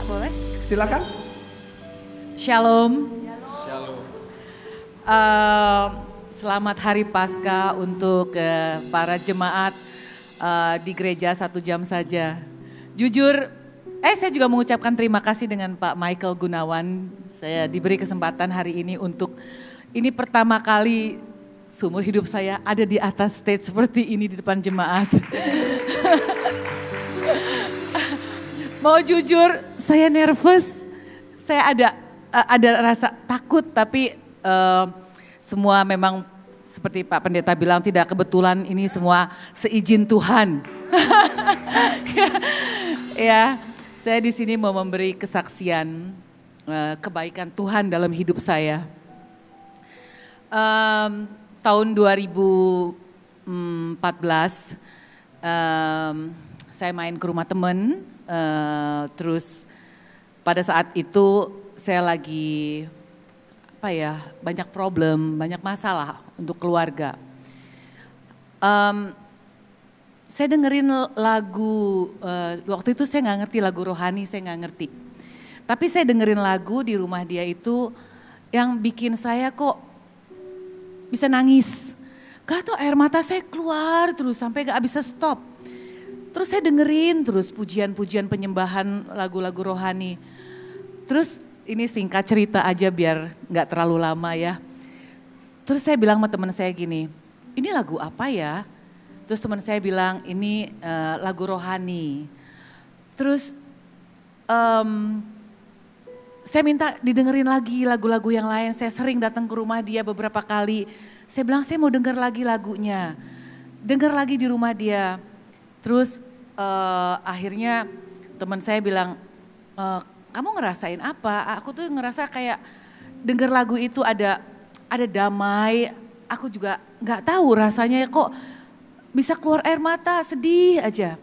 boleh? Silakan. Shalom. Shalom. Selamat Hari Paskah untuk para jemaat di gereja 1 jam saja. Jujur, saya juga mengucapkan terima kasih dengan Pak Michael Gunawan. Saya diberi kesempatan hari ini untuk, ini pertama kali seumur hidup saya ada di atas stage seperti ini di depan jemaat. Mau jujur, saya nervous, saya ada rasa takut, tapi semua memang seperti Pak Pendeta bilang tidak kebetulan, ini semua seizin Tuhan. Ya, saya di sini mau memberi kesaksian kebaikan Tuhan dalam hidup saya. Tahun 2014 saya main ke rumah teman, terus pada saat itu saya lagi banyak problem, banyak masalah untuk keluarga. Saya dengerin lagu, waktu itu saya nggak ngerti lagu rohani, saya nggak ngerti. Tapi saya dengerin lagu di rumah dia itu yang bikin saya kok bisa nangis. Gak tau air mata saya keluar terus sampai gak bisa stop. Terus saya dengerin terus pujian-pujian penyembahan lagu-lagu rohani. Terus ini singkat cerita aja biar gak terlalu lama ya. Terus saya bilang sama teman saya gini, ini lagu apa ya? Terus teman saya bilang ini lagu rohani. Terus saya minta didengerin lagi lagu-lagu yang lain. Saya sering datang ke rumah dia beberapa kali. Saya bilang saya mau denger lagi lagunya. Denger lagi di rumah dia. Terus akhirnya teman saya bilang, kamu ngerasain apa? Aku tuh ngerasa kayak denger lagu itu ada damai. Aku juga gak tahu rasanya kok bisa keluar air mata, sedih aja.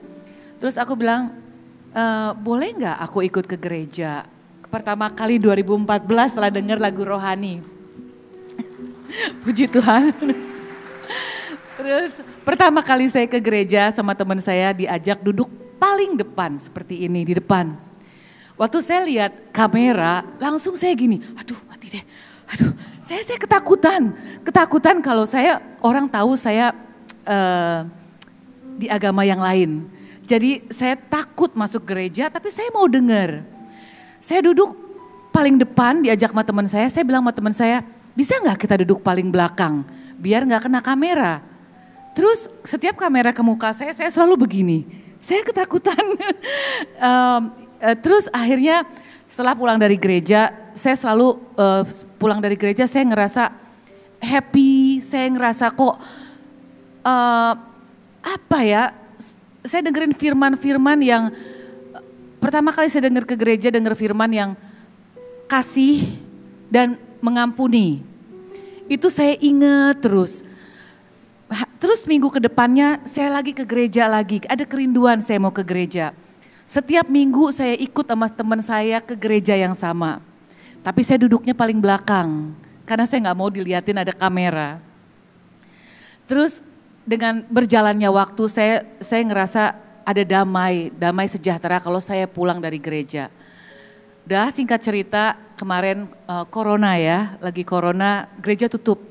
Terus aku bilang, boleh gak aku ikut ke gereja? Pertama kali 2014 setelah dengar lagu rohani. Puji Tuhan. Terus pertama kali saya ke gereja sama teman saya diajak duduk paling depan seperti ini di depan. Waktu saya lihat kamera langsung saya gini, aduh mati deh. Aduh saya ketakutan kalau orang tahu saya di agama yang lain. Jadi saya takut masuk gereja tapi saya mau dengar. Saya duduk paling depan diajak sama teman saya bilang sama teman saya, bisa gak kita duduk paling belakang biar gak kena kamera. Terus setiap kamera ke muka saya selalu begini, saya ketakutan. Terus akhirnya setelah pulang dari gereja, saya selalu pulang dari gereja saya ngerasa happy, saya ngerasa kok saya dengerin firman-firman yang pertama kali saya dengar ke gereja, dengar firman yang kasih dan mengampuni. Itu saya ingat terus. Terus minggu ke depannya saya lagi ke gereja lagi, ada kerinduan saya mau ke gereja. Setiap minggu saya ikut sama teman saya ke gereja yang sama. Tapi saya duduknya paling belakang, karena saya gak mau dilihatin ada kamera. Terus dengan berjalannya waktu saya ngerasa ada damai sejahtera kalau saya pulang dari gereja. Udah singkat cerita kemarin corona ya, lagi corona gereja tutup.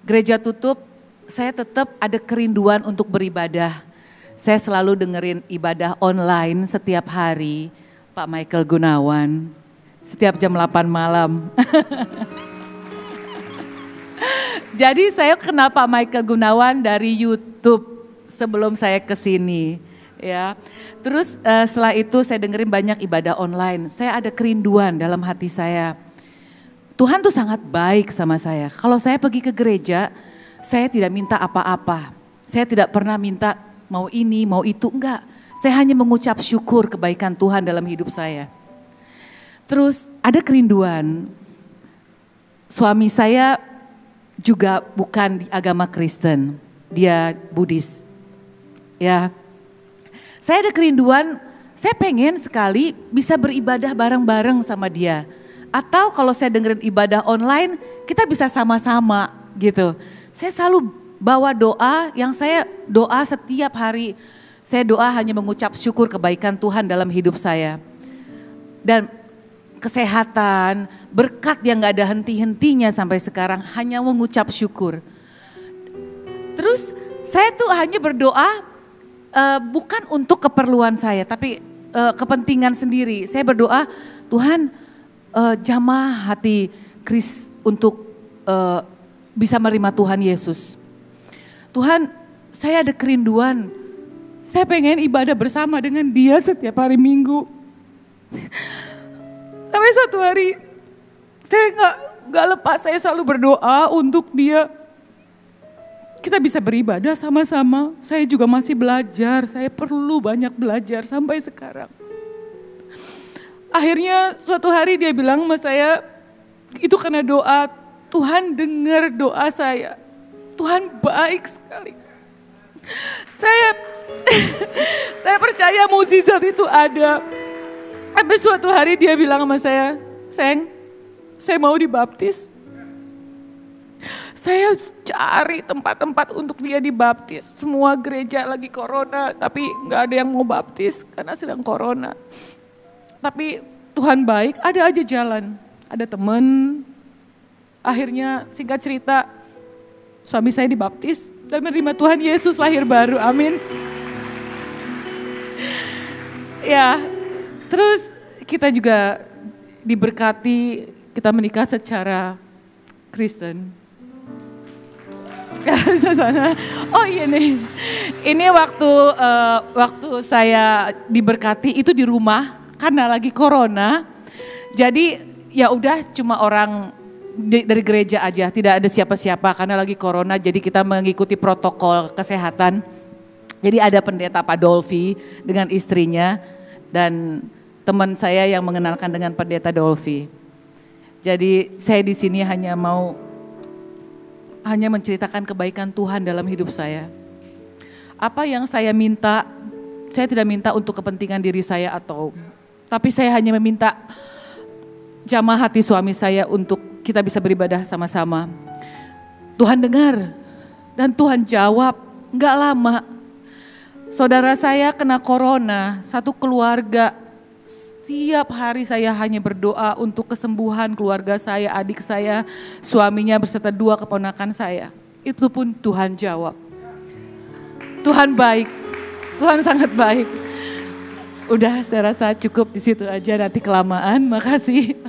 Gereja tutup, saya tetap ada kerinduan untuk beribadah. Saya selalu dengerin ibadah online setiap hari, Pak Michael Gunawan, setiap jam 8 malam. Jadi saya kenal Pak Michael Gunawan dari YouTube sebelum saya kesini. Ya, terus setelah itu saya dengerin banyak ibadah online. Saya ada kerinduan dalam hati saya. Tuhan tuh sangat baik sama saya. Kalau saya pergi ke gereja, saya tidak minta apa-apa. Saya tidak pernah minta mau ini, mau itu, enggak. Saya hanya mengucap syukur kebaikan Tuhan dalam hidup saya. Terus ada kerinduan. Suami saya juga bukan di agama Kristen, dia Buddhis. Ya. Saya ada kerinduan, saya pengen sekali bisa beribadah bareng-bareng sama dia. Atau kalau saya dengerin ibadah online, kita bisa sama-sama gitu. Saya selalu bawa doa yang saya doa setiap hari. Saya doa hanya mengucap syukur kebaikan Tuhan dalam hidup saya. dan kesehatan, berkat yang gak ada henti-hentinya sampai sekarang, hanya mengucap syukur. Terus saya tuh hanya berdoa bukan untuk keperluan saya, tapi kepentingan sendiri. Saya berdoa, Tuhan jamah hati Chris untuk bisa menerima Tuhan Yesus. Tuhan, saya ada kerinduan, saya pengen ibadah bersama dengan dia setiap hari Minggu. Sampai suatu hari saya gak lepas, saya selalu berdoa untuk dia. Kita bisa beribadah sama-sama. Saya juga masih belajar, saya perlu banyak belajar sampai sekarang. Akhirnya suatu hari dia bilang sama saya, itu karena doa, Tuhan dengar doa saya. Tuhan baik sekali. Saya percaya mukjizat itu ada. Sampai suatu hari dia bilang sama saya, Seng, saya mau dibaptis. Saya cari tempat-tempat untuk dia dibaptis. Semua gereja lagi corona, tapi gak ada yang mau baptis karena sedang corona. Tapi Tuhan baik, ada aja jalan. Ada teman, akhirnya singkat cerita, suami saya dibaptis dan menerima Tuhan Yesus lahir baru, amin. Ya, terus kita juga diberkati, kita menikah secara Kristen. Oh iya nih, ini waktu saya diberkati itu di rumah karena lagi corona. Jadi ya udah cuma orang dari gereja aja, tidak ada siapa-siapa karena lagi corona. Jadi kita mengikuti protokol kesehatan. Jadi ada pendeta Pak Dolfi dengan istrinya dan teman saya yang mengenalkan dengan pendeta Dolfi. Jadi saya di sini hanya menceritakan kebaikan Tuhan dalam hidup saya. Apa yang saya minta, saya tidak minta untuk kepentingan diri saya tapi saya hanya meminta jamah hati suami saya untuk kita bisa beribadah sama-sama. Tuhan dengar dan Tuhan jawab, gak lama. Saudara saya kena corona, satu keluarga. Setiap hari saya hanya berdoa untuk kesembuhan keluarga saya, adik saya, suaminya beserta 2 keponakan saya. Itu pun Tuhan jawab. Tuhan baik, Tuhan sangat baik. Udah saya rasa cukup di situ aja, nanti kelamaan, makasih.